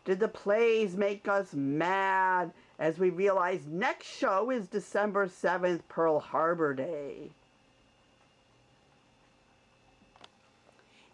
Did the plays make us mad as we realize next show is December 7th, Pearl Harbor Day?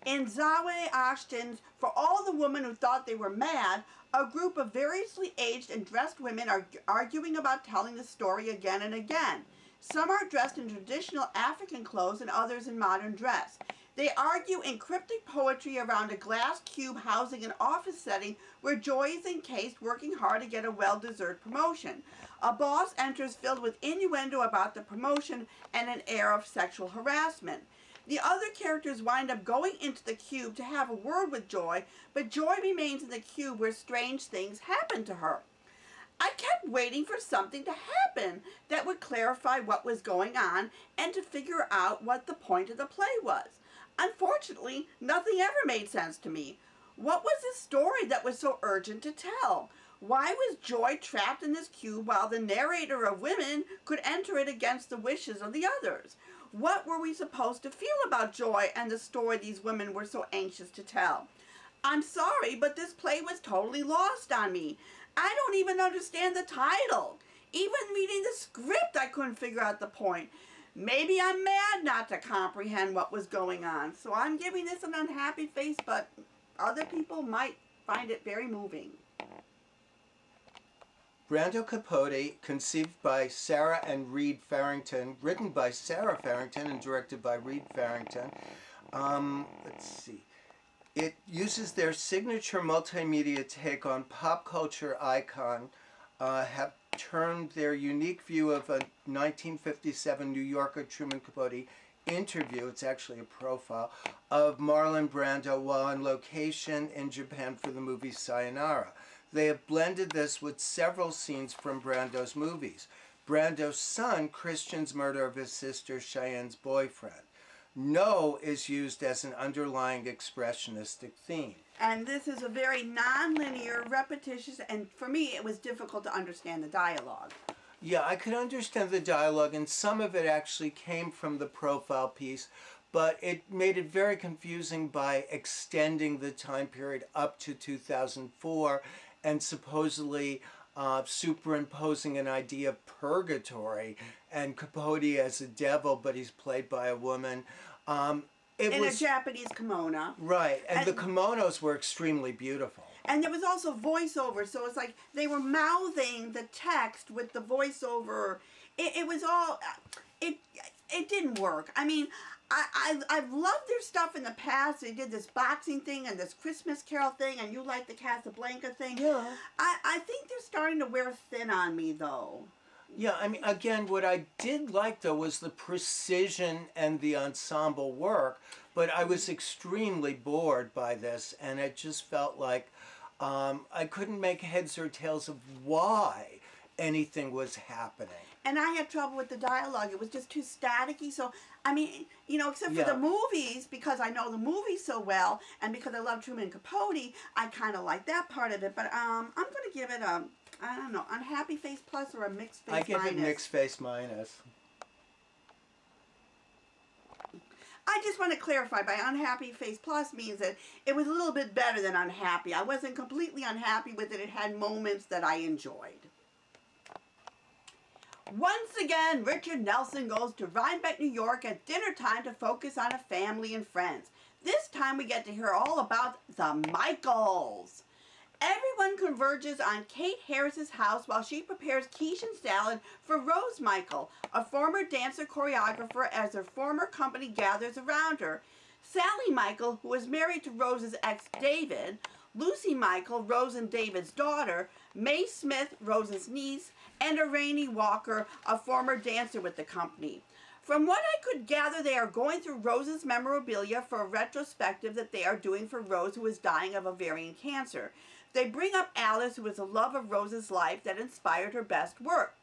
In Zawe Ashton's For All the Women Who Thought They Were Mad, a group of variously aged and dressed women are arguing about telling the story again and again. Some are dressed in traditional African clothes and others in modern dress. They argue in cryptic poetry around a glass cube housing an office setting where Joy is encased, working hard to get a well-deserved promotion. A boss enters filled with innuendo about the promotion and an air of sexual harassment. The other characters wind up going into the cube to have a word with Joy, but Joy remains in the cube where strange things happen to her. I kept waiting for something to happen that would clarify what was going on and to figure out what the point of the play was. Unfortunately, nothing ever made sense to me. What was the story that was so urgent to tell? Why was Joy trapped in this cube while the narrator of Women could enter it against the wishes of the others? What were we supposed to feel about Joy and the story these women were so anxious to tell? I'm sorry, but this play was totally lost on me. I don't even understand the title. Even reading the script, I couldn't figure out the point. Maybe I'm mad not to comprehend what was going on, so I'm giving this an unhappy face, but other people might find it very moving. BrandoCapote, conceived by Sarah and Reed Farrington, written by Sarah Farrington and directed by Reed Farrington. Let's see. It uses their signature multimedia take on pop culture icon, have turned their unique view of a 1957 New Yorker Truman Capote interview, it's actually a profile, of Marlon Brando while on location in Japan for the movie Sayonara. They have blended this with several scenes from Brando's movies. Brando's son, Christian's murder of his sister Cheyenne's boyfriend. No is used as an underlying expressionistic theme. And this is a very non-linear, repetitious, and for me it was difficult to understand the dialogue. Yeah, I could understand the dialogue, and some of it actually came from the profile piece, but it made it very confusing by extending the time period up to 2004 and supposedly superimposing an idea of purgatory and Capote as a devil, but he's played by a woman. In a Japanese kimono. Right, and the kimonos were extremely beautiful. And there was also voiceover, so it's like they were mouthing the text with the voiceover. It was all, it didn't work. I mean, I've loved their stuff in the past. They did this boxing thing and this Christmas Carol thing, and you like the Casablanca thing. Yeah. I think they're starting to wear thin on me, though. Yeah, I mean, again, what I did like, though, was the precision and the ensemble work, but I was extremely bored by this, and it just felt like I couldn't make heads or tails of why anything was happening. And I had trouble with the dialogue. It was just too staticky. So, I mean, you know, except for the movies, because I know the movies so well, and because I love Truman Capote, I kind of like that part of it. But I'm going to give it a, I don't know, unhappy face plus or a mixed face minus. I give it mixed face minus. I just want to clarify, by unhappy face plus means that it was a little bit better than unhappy. I wasn't completely unhappy with it. It had moments that I enjoyed. Once again, Richard Nelson goes to Rhinebeck, New York at dinner time to focus on a family and friends. This time we get to hear all about the Michaels. Everyone converges on Kate Harris's house while she prepares quiche and salad for Rose Michael, a former dancer choreographer, as her former company gathers around her. Sally Michael, who is married to Rose's ex David, Lucy Michael, Rose and David's daughter, Mae Smith, Rose's niece, and Rainey Walker, a former dancer with the company. From what I could gather, they are going through Rose's memorabilia for a retrospective that they are doing for Rose, who is dying of ovarian cancer. They bring up Alice, who is the love of Rose's life that inspired her best work.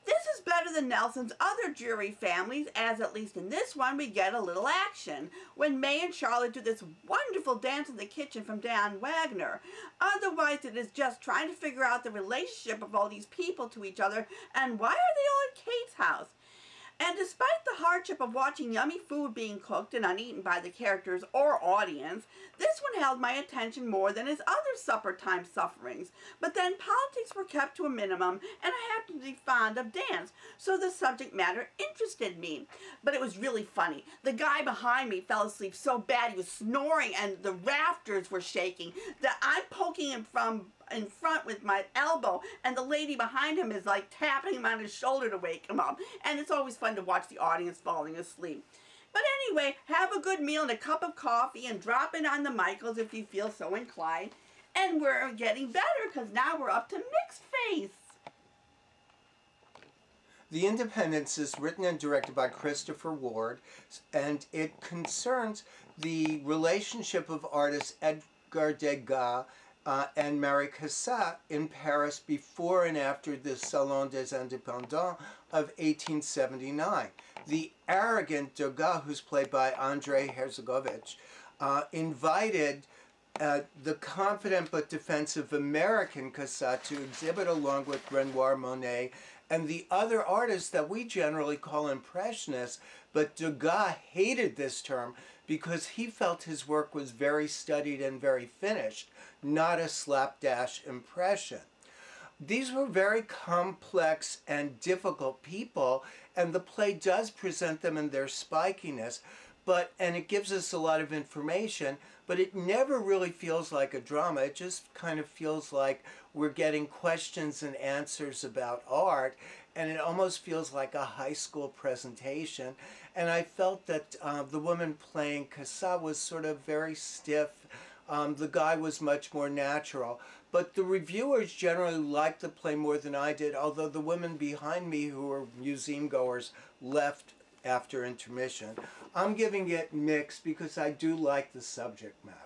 This is better than Nelson's other jury families, as at least in this one we get a little action, when May and Charlotte do this wonderful dance in the kitchen from Dan Wagner. Otherwise it is just trying to figure out the relationship of all these people to each other, and why are they all at Kate's house? And despite the hardship of watching yummy food being cooked and uneaten by the characters or audience, this one held my attention more than his other supper time sufferings. But then politics were kept to a minimum, and I happened to be fond of dance, so the subject matter interested me. But it was really funny. The guy behind me fell asleep so bad he was snoring and the rafters were shaking that I'm poking him from in front with my elbow, and the lady behind him is like tapping him on his shoulder to wake him up. And it's always fun to watch the audience falling asleep. But anyway, have a good meal and a cup of coffee and drop in on the Michaels if you feel so inclined. And we're getting better because now we're up to Mixed Face. The Independence is written and directed by Christopher Ward, and it concerns the relationship of artist Edgar Degas and Marie Cassatt in Paris before and after the Salon des Indépendants of 1879. The arrogant Degas, who's played by Andrei Herzegovich, invited the confident but defensive American Cassatt to exhibit along with Renoir, Monet, and the other artists that we generally call Impressionists, but Degas hated this term because he felt his work was very studied and very finished, not a slapdash impression. These were very complex and difficult people, and the play does present them in their spikiness, and it gives us a lot of information, but it never really feels like a drama. It just kind of feels like we're getting questions and answers about art, and it almost feels like a high school presentation. And I felt that the woman playing Cassatt was sort of very stiff. The guy was much more natural. But the reviewers generally liked the play more than I did, although the women behind me who were museum goers left after intermission. I'm giving it mixed because I do like the subject matter.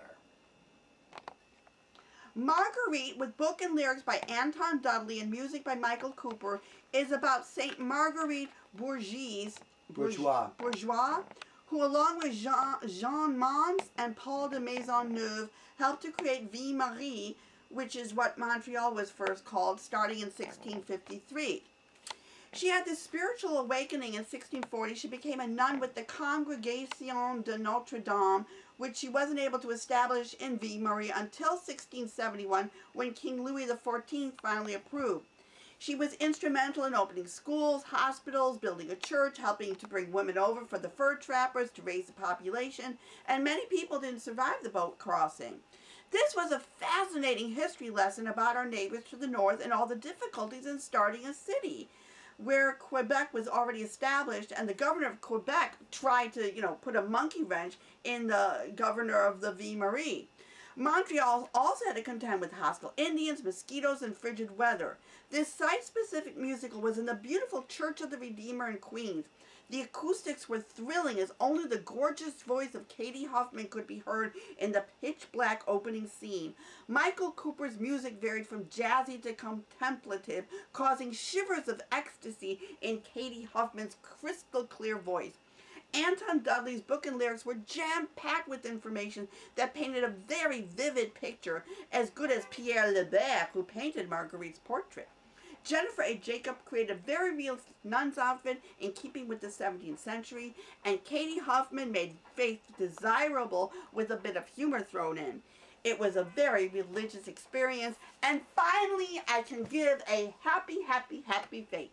Marguerite, with book and lyrics by Anton Dudley and music by Michael Cooper, is about Saint Marguerite Bourgeois, who along with Jean Mans and Paul de Maisonneuve helped to create Vie Marie, which is what Montreal was first called, starting in 1653. She had this spiritual awakening in 1640. She became a nun with the Congregation de Notre Dame, which she wasn't able to establish in Vie Marie until 1671, when King Louis XIV finally approved. She was instrumental in opening schools, hospitals, building a church, helping to bring women over for the fur trappers to raise the population, and many people didn't survive the boat crossing. This was a fascinating history lesson about our neighbors to the north and all the difficulties in starting a city, where Quebec was already established, and the governor of Quebec tried to, put a monkey wrench in the governor of the Vie Marie. Montreal also had to contend with hostile Indians, mosquitoes, and frigid weather. This site-specific musical was in the beautiful Church of the Redeemer in Queens. The acoustics were thrilling as only the gorgeous voice of Katie Huffman could be heard in the pitch-black opening scene. Michael Cooper's music varied from jazzy to contemplative, causing shivers of ecstasy in Katie Huffman's crystal-clear voice. Anton Dudley's book and lyrics were jam-packed with information that painted a very vivid picture, as good as Pierre Lebert, who painted Marguerite's portrait. Jennifer A. Jacob created a very real nun's outfit in keeping with the 17th century, and Katie Huffman made faith desirable with a bit of humor thrown in. It was a very religious experience, and finally I can give a happy, happy, happy face.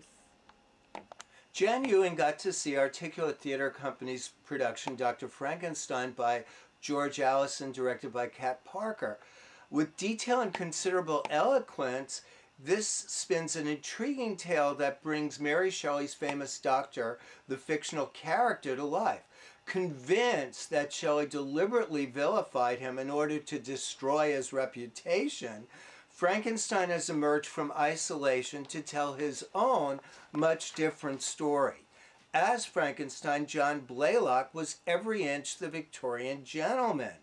JanEwing got to see Articulate Theater Company's production, Dr. Frankenstein, by George Allison, directed by Kat Parker. With detail and considerable eloquence, this spins an intriguing tale that brings Mary Shelley's famous doctor, the fictional character, to life. Convinced that Shelley deliberately vilified him in order to destroy his reputation, Frankenstein has emerged from isolation to tell his own, much different story. As Frankenstein, John Blaylock was every inch the Victorian gentleman,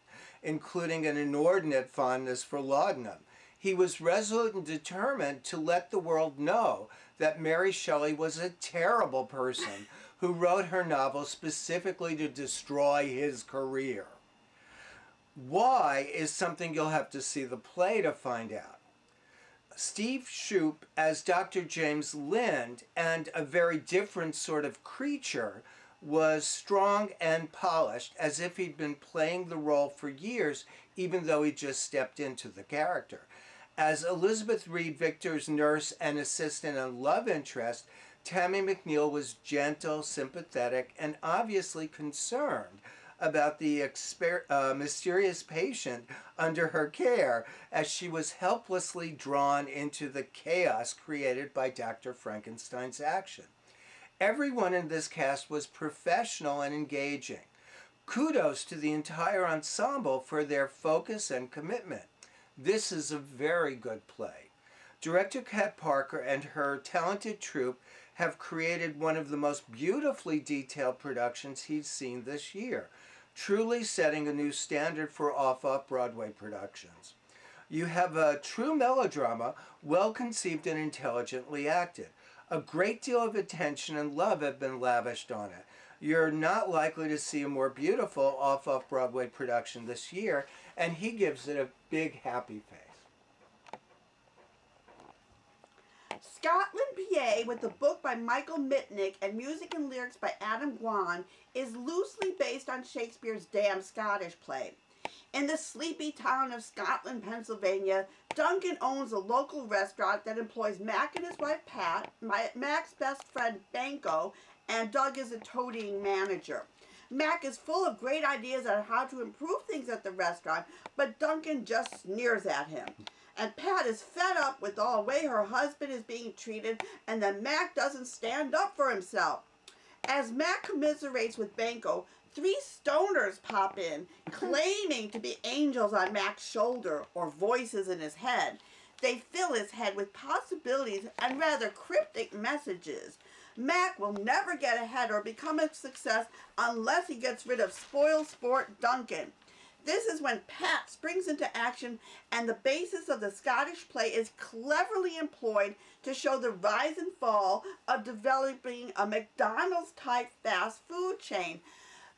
including an inordinate fondness for laudanum. He was resolute and determined to let the world know that Mary Shelley was a terrible person who wrote her novel specifically to destroy his career. Why is something you'll have to see the play to find out. Steve Shoup as Dr. James Lind, and a very different sort of creature, was strong and polished, as if he'd been playing the role for years, even though he just stepped into the character. As Elizabeth Reed Victor's nurse and assistant and love interest, Tammy McNeil was gentle, sympathetic, and obviously concerned about the mysterious patient under her care, as she was helplessly drawn into the chaos created by Dr. Frankenstein's action. Everyone in this cast was professional and engaging. Kudos to the entire ensemble for their focus and commitment. This is a very good play. Director Kat Parker and her talented troupe have created one of the most beautifully detailed productions he's seen this year, truly setting a new standard for off-Broadway productions. You have a true melodrama, well conceived and intelligently acted. A great deal of attention and love have been lavished on it. You're not likely to see a more beautiful off-Broadway production this year, and he gives it a big happy face. Scotland, PA, with a book by Michael Mitnick and music and lyrics by Adam Guan, is loosely based on Shakespeare's Damn Scottish play. In the sleepy town of Scotland, Pennsylvania, Duncan owns a local restaurant that employs Mac and his wife Pat, Mac's best friend Banco, and Doug is a toadying manager. Mac is full of great ideas on how to improve things at the restaurant, but Duncan just sneers at him. And Pat is fed up with the way her husband is being treated, and that Mac doesn't stand up for himself. As Mac commiserates with Banco, 3 stoners pop in, claiming to be angels on Mac's shoulder or voices in his head. They fill his head with possibilities and rather cryptic messages. Mac will never get ahead or become a success unless he gets rid of spoil sport Duncan. This is when Pat springs into action, and the basis of the Scottish play is cleverly employed to show the rise and fall of developing a McDonald's-type fast food chain.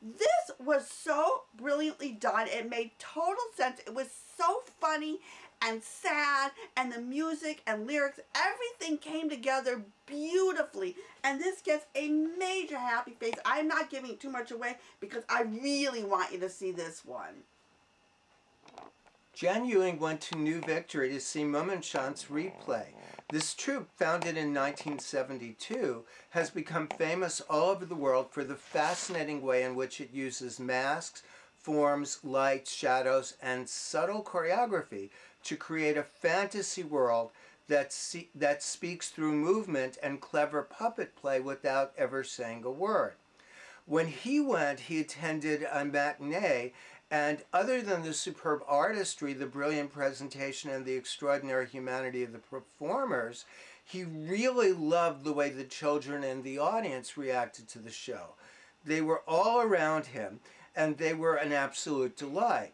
This was so brilliantly done. It made total sense. It was so funny and sad, and the music and lyrics, everything came together beautifully. And this gets a major happy face. I'm not giving too much away because I really want you to see this one. JanEwing went to New Victory to see Mummenschanz replay. This troupe, founded in 1972, has become famous all over the world for the fascinating way in which it uses masks, forms, lights, shadows, and subtle choreography to create a fantasy world that speaks through movement and clever puppet play without ever saying a word. When he went, he attended a matinee, and other than the superb artistry, the brilliant presentation, and the extraordinary humanity of the performers, he really loved the way the children and the audience reacted to the show. They were all around him, and they were an absolute delight,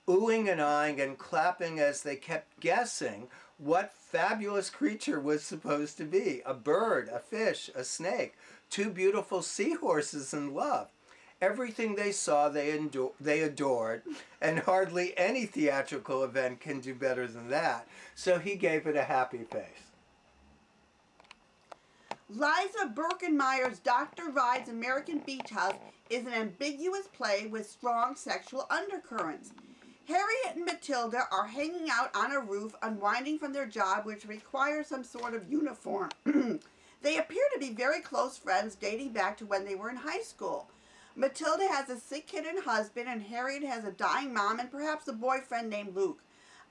oohing and eyeing and clapping as they kept guessing what fabulous creature was supposed to be. A bird, a fish, a snake, 2 beautiful seahorses in love. Everything they saw they adored, and hardly any theatrical event can do better than that. So he gave it a happy face. Liza Birkenmeyer's Dr. Ride's American Beach House is an ambiguous play with strong sexual undercurrents. Harriet and Matilda are hanging out on a roof, unwinding from their job, which requires some sort of uniform. They appear to be very close friends, dating back to when they were in high school. Matilda has a sick kid and husband, and Harriet has a dying mom and perhaps a boyfriend named Luke.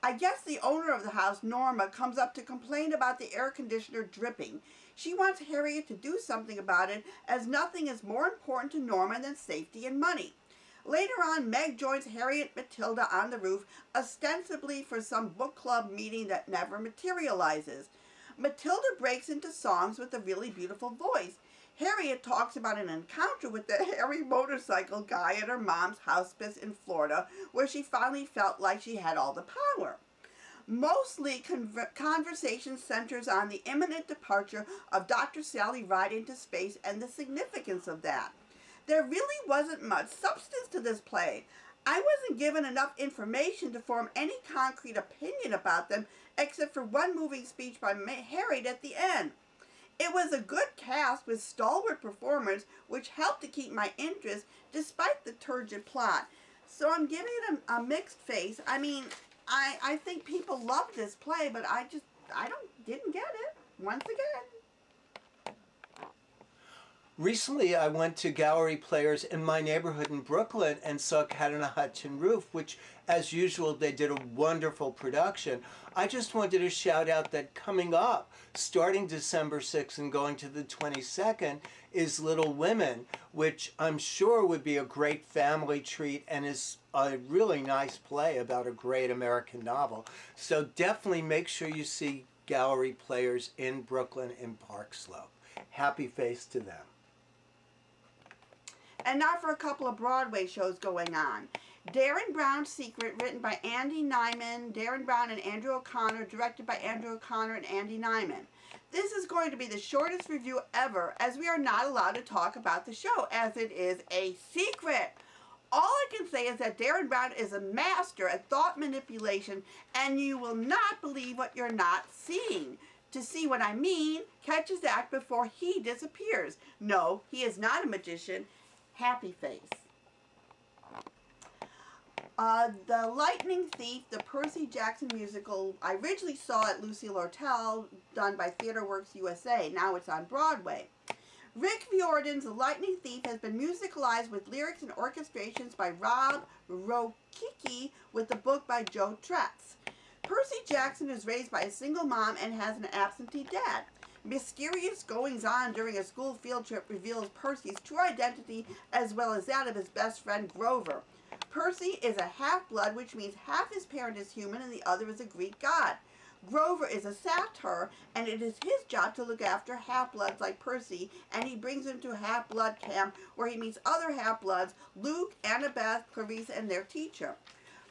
I guess the owner of the house, Norma, comes up to complain about the air conditioner dripping. She wants Harriet to do something about it, as nothing is more important to Norma than safety and money. Later on, Meg joins Harriet and Matilda on the roof, ostensibly for some book club meeting that never materializes. Matilda breaks into songs with a really beautiful voice. Harriet talks about an encounter with the hairy motorcycle guy at her mom's hospice in Florida, where she finally felt like she had all the power. Mostly, conversation centers on the imminent departure of Dr. Sally Ride into space and the significance of that. There really wasn't much substance to this play. I wasn't given enough information to form any concrete opinion about them, except for one moving speech by Harriet at the end. It was a good cast with stalwart performers, which helped to keep my interest despite the turgid plot. So I'm giving it a mixed face. I mean, I think people love this play, but I didn't get it, once again. Recently, I went to Gallery Players in my neighborhood in Brooklyn and saw Cat on a Hot Tin Roof, which, as usual, they did a wonderful production. I just wanted to shout out that coming up, starting December 6th and going to the 22nd, is Little Women, which I'm sure would be a great family treat and is a really nice play about a great American novel. So definitely make sure you see Gallery Players in Brooklyn in Park Slope. Happy face to them. And now for a couple of Broadway shows going on. Derren Brown's Secret, written by Andy Nyman, Derren Brown and Andrew O'Connor, directed by Andrew O'Connor and Andy Nyman. This is going to be the shortest review ever, as we are not allowed to talk about the show, as it is a secret. All I can say is that Derren Brown is a master at thought manipulation, and you will not believe what you're not seeing. To see what I mean, catch his act before he disappears. No, he is not a magician. Happy face. The Lightning Thief, the Percy Jackson musical, I originally saw at Lucille Lortel, done by TheatreWorks USA. Now it's on Broadway. Rick Riordan's The Lightning Thief has been musicalized with lyrics and orchestrations by Rob Rokicki, with the book by Joe Tretz. Percy Jackson is raised by a single mom and has an absentee dad. Mysterious goings-on during a school field trip reveals Percy's true identity as well as that of his best friend Grover. Percy is a half-blood, which means half his parent is human and the other is a Greek god. Grover is a satyr, and it is his job to look after half-bloods like Percy, and he brings him to a half-blood camp where he meets other half-bloods, Luke, Annabeth, Clarissa, and their teacher.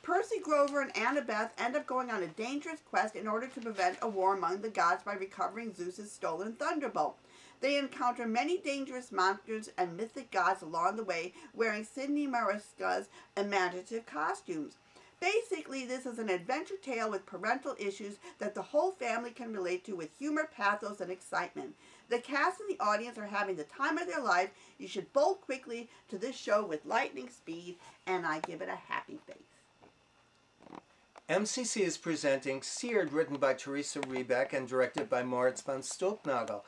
Percy, Grover, and Annabeth end up going on a dangerous quest in order to prevent a war among the gods by recovering Zeus's stolen thunderbolt. They encounter many dangerous monsters and mythic gods along the way, wearing Sidney Mariska's imaginative costumes. Basically, this is an adventure tale with parental issues that the whole family can relate to, with humor, pathos, and excitement. The cast and the audience are having the time of their life. You should bolt quickly to this show with lightning speed, and I give it a happy face. MCC is presenting Seared, written by Teresa Rebeck and directed by Moritz von Stulpnagel.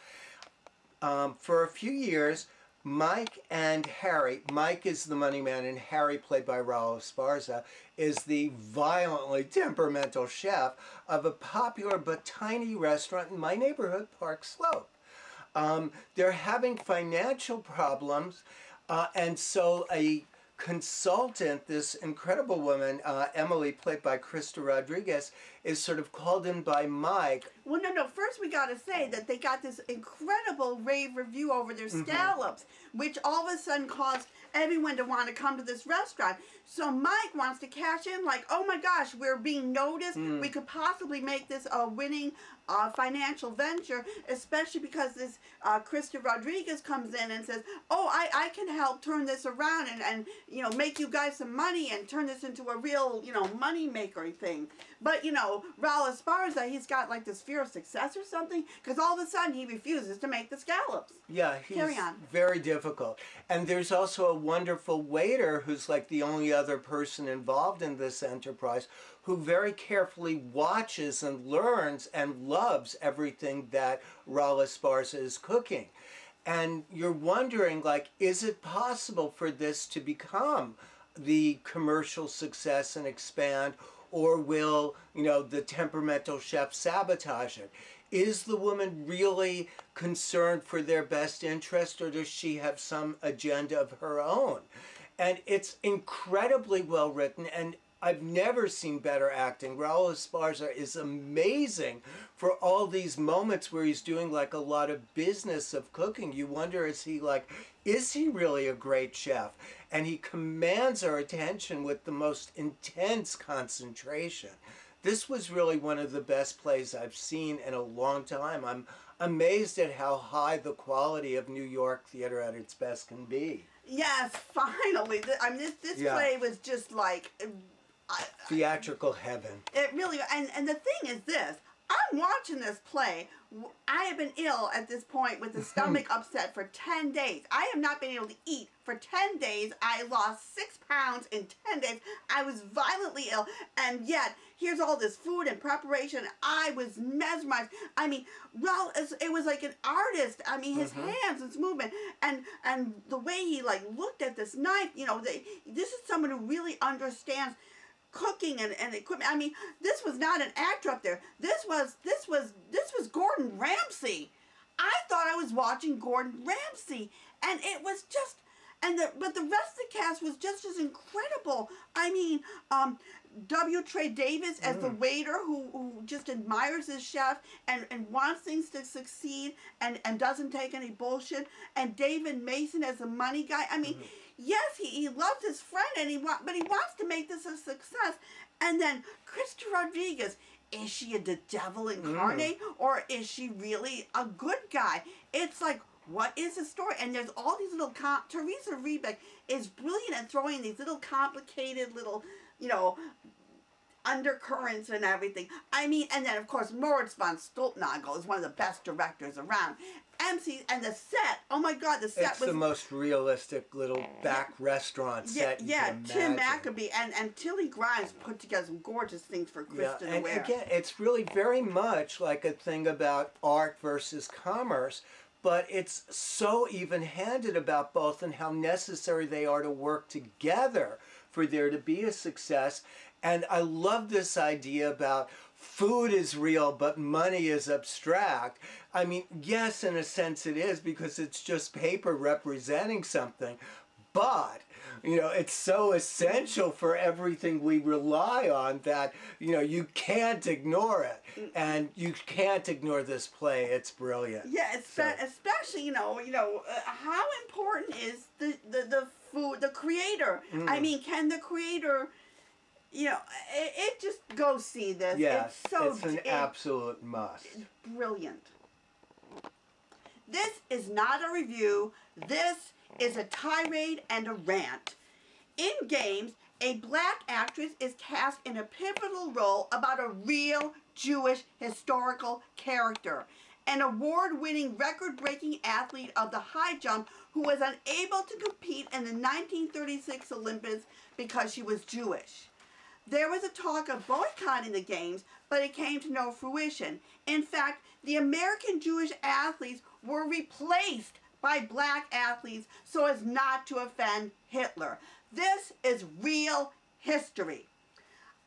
For a few years, Mike and Harry, Mike is the money man and Harry, played by Raul Esparza, is the violently temperamental chef of a popular but tiny restaurant in my neighborhood, Park Slope. They're having financial problems, and so a consultant, this incredible woman, Emily, played by Krista Rodriguez, is sort of called in by Mike. Well, no. First, we got to say that they got this incredible rave review over their scallops, which all of a sudden caused everyone to want to come to this restaurant. So Mike wants to cash in, like, oh my gosh, we're being noticed. We could possibly make this a winning financial venture, especially because this Krista Rodriguez comes in and says, oh, I can help turn this around and you know, make you guys some money and turn this into a real, you know, money maker thing. But, you know, Raul Esparza, he's got like this fear of success or something, because all of a sudden he refuses to make the scallops. Yeah, he's very difficult. And there's also a wonderful waiter who's like the only other person involved in this enterprise, who very carefully watches and learns and loves everything that Raul Esparza is cooking. And you're wondering, like, is it possible for this to become the commercial success and expand, or will, you know, the temperamental chef sabotage it? Is the woman really concerned for their best interest, or does she have some agenda of her own? And it's incredibly well written, and I've never seen better acting. Raul Esparza is amazing for all these moments where he's doing like a lot of business of cooking. You wonder, is he really a great chef? And he commands our attention with the most intense concentration. This was really one of the best plays I've seen in a long time. I'm amazed at how high the quality of New York theater at its best can be. Yes, finally. I mean, this Yeah. play was just like... Theatrical heaven. It really... And the thing is this. I'm watching this play. I have been ill at this point with the stomach upset for 10 days. I have not been able to eat for 10 days. I lost 6 pounds in 10 days. I was violently ill. And yet, here's all this food and preparation. I was mesmerized. I mean, well, it was like an artist. I mean, his hands, his movement, and the way he like looked at this knife. You know, this is someone who really understands cooking and equipment. I mean, this was not an actor up there. This was Gordon Ramsay. I thought I was watching Gordon Ramsay, and it was just, but the rest of the cast was just as incredible. I mean, W. Trey Davis as the waiter who just admires his chef and wants things to succeed and doesn't take any bullshit, and David Mason as the money guy. I mean, yes, he loves his friend but he wants to make this a success. And then Krista Rodriguez, is she the devil incarnate or is she really a good guy? It's like, what is the story? And there's all these little Teresa Rebeck is brilliant at throwing these little complicated little, you know, undercurrents and everything. I mean, and then of course Moritz von Stulpnagel is one of the best directors around. MC and the set, oh my God, the set was the most realistic little back restaurant set you can Tim imagine. Maccabee and Tilly Grimes put together some gorgeous things for Kristen to and wear. again, it's really very much like a thing about art versus commerce, but it's so even-handed about both and how necessary they are to work together for there to be a success. And I love this idea about food is real, but money is abstract. I mean, yes, in a sense it is, because it's just paper representing something. But, you know, it's so essential for everything we rely on that, you know, you can't ignore it. And you can't ignore this play. It's brilliant. Yeah, especially, you know, how important is the food, the creator? I mean, can the creator... You know, it just, go see this. Yes, it's an absolute must. It's brilliant. This is not a review. This is a tirade and a rant. In Games, a black actress is cast in a pivotal role about a real Jewish historical character. An award-winning, record-breaking athlete of the high jump who was unable to compete in the 1936 Olympics because she was Jewish. There was a talk of boycotting the Games, but it came to no fruition. In fact, the American Jewish athletes were replaced by black athletes so as not to offend Hitler. This is real history.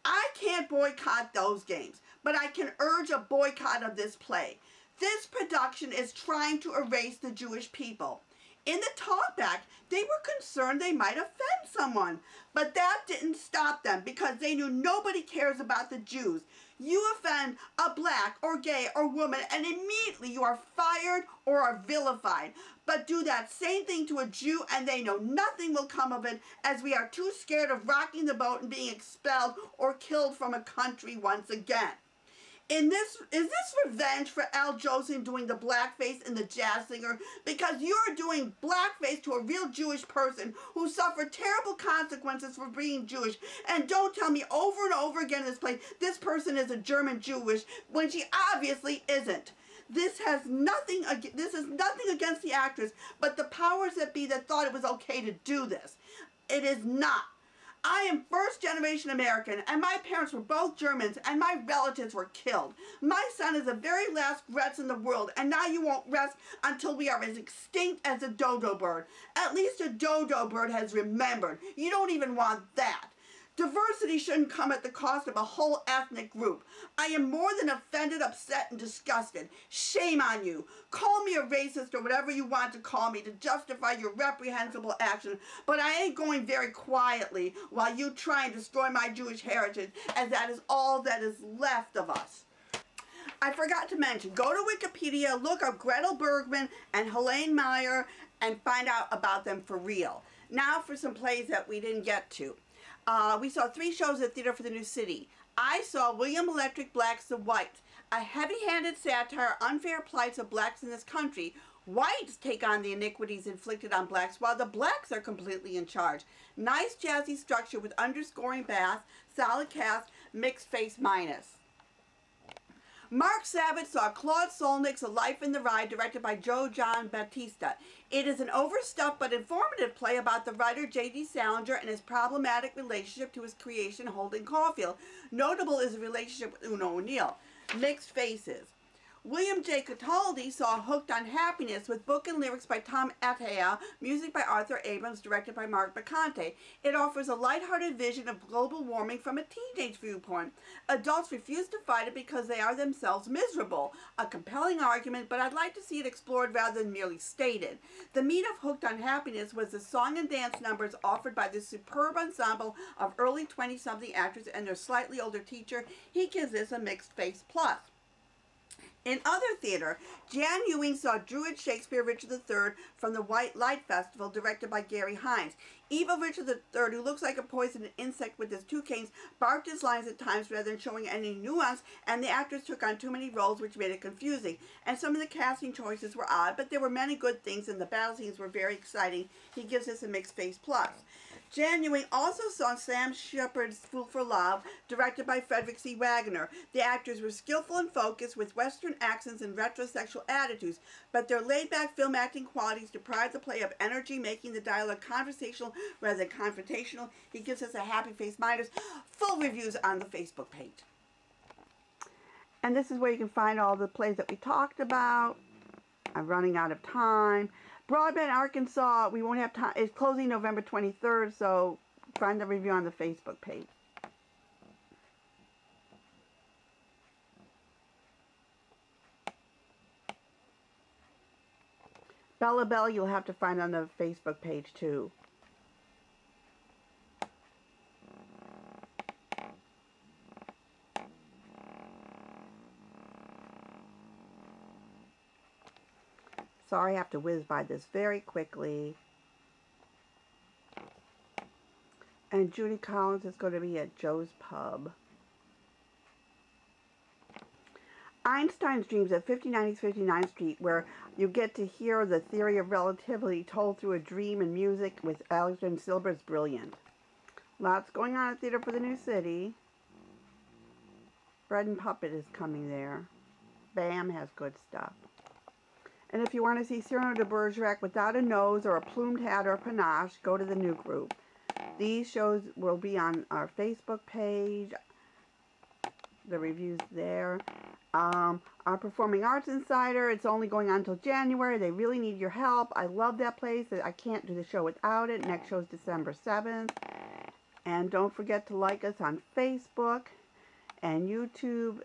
I can't boycott those Games, but I can urge a boycott of this play. This production is trying to erase the Jewish people. In the talkback, they were concerned they might offend someone, but that didn't stop them because they knew nobody cares about the Jews. You offend a black or gay or woman and immediately you are fired or are vilified. But do that same thing to a Jew and they know nothing will come of it, as we are too scared of rocking the boat and being expelled or killed from a country once again. Is this revenge for Al Jolson doing the blackface in The Jazz Singer? Because you're doing blackface to a real Jewish person who suffered terrible consequences for being Jewish. And don't tell me over and over again in this play, this person is a German Jewish, when she obviously isn't. This is nothing against the actress, but the powers that be that thought it was okay to do this. It is not. I am first-generation American, and my parents were both Germans, and my relatives were killed. My son is the very last Gretz in the world, and now you won't rest until we are as extinct as a dodo bird. At least a dodo bird has remembered. You don't even want that. Diversity shouldn't come at the cost of a whole ethnic group. I am more than offended, upset, and disgusted. Shame on you. Call me a racist or whatever you want to call me to justify your reprehensible action, but I ain't going very quietly while you try and destroy my Jewish heritage, as that is all that is left of us. I forgot to mention, go to Wikipedia, look up Gretel Bergman and Helene Meyer, and find out about them for real. Now for some plays that we didn't get to. We saw 3 shows at Theater for the New City. I saw William Electric Black's The White, a heavy-handed satire, unfair plights of blacks in this country, Whites take on the iniquities inflicted on blacks, while the blacks are completely in charge. Nice jazzy structure with underscoring bass, solid cast, mixed face minus. Mark Savitt saw Claude Solnick's A Life in the Ride, directed by Joe John Batista. It is an overstuffed but informative play about the writer J.D. Salinger and his problematic relationship to his creation, Holden Caulfield. Notable is the relationship with Una O'Neill. Mixed faces. William J. Cataldi saw Hooked on Happiness with book and lyrics by Tom Attea, music by Arthur Abrams, directed by Mark Bacante. It offers a lighthearted vision of global warming from a teenage viewpoint. Adults refuse to fight it because they are themselves miserable. A compelling argument, but I'd like to see it explored rather than merely stated. The meat of Hooked on Happiness was the song and dance numbers offered by this superb ensemble of early 20-something actors and their slightly older teacher. He gives this a mixed face plus. In other theater, JanEwing saw Druid Shakespeare Richard III from the White Light Festival, directed by Gary Hines. Evil Richard III, who looks like a poisoned insect with his two canes, barked his lines at times rather than showing any nuance, and the actors took on too many roles, which made it confusing. And some of the casting choices were odd, but there were many good things, and the battle scenes were very exciting. He gives us a mixed face plus. JanEwing also saw Sam Shepard's Fool for Love, directed by Frederick C. Wagner. The actors were skillful and focused, with Western accents and retrosexual attitudes, but their laid-back film acting qualities deprived the play of energy, making the dialogue conversational rather than confrontational. He gives us a happy face minus. Full reviews on the Facebook page. And this is where you can find all the plays that we talked about. I'm running out of time. Broadbent, Arkansas, we won't have time. It's closing November 23rd, so find the review on the Facebook page. Bella Bella, you'll have to find on the Facebook page, too. Sorry, I have to whiz by this very quickly. And Judy Collins is going to be at Joe's Pub. Einstein's Dreams at 5090 59th Street, where you get to hear the theory of relativity told through a dream and music with Alexander Silber is brilliant. Lots going on at Theater for the New City. Bread and Puppet is coming there. BAM has good stuff. And if you want to see Cyrano de Bergerac without a nose or a plumed hat or a panache, go to the new group. These shows will be on our Facebook page. The reviews there. Our Performing Arts Insider, it's only going on until January. They really need your help. I love that place. I can't do the show without it. Next show is December 7th. And don't forget to like us on Facebook and YouTube.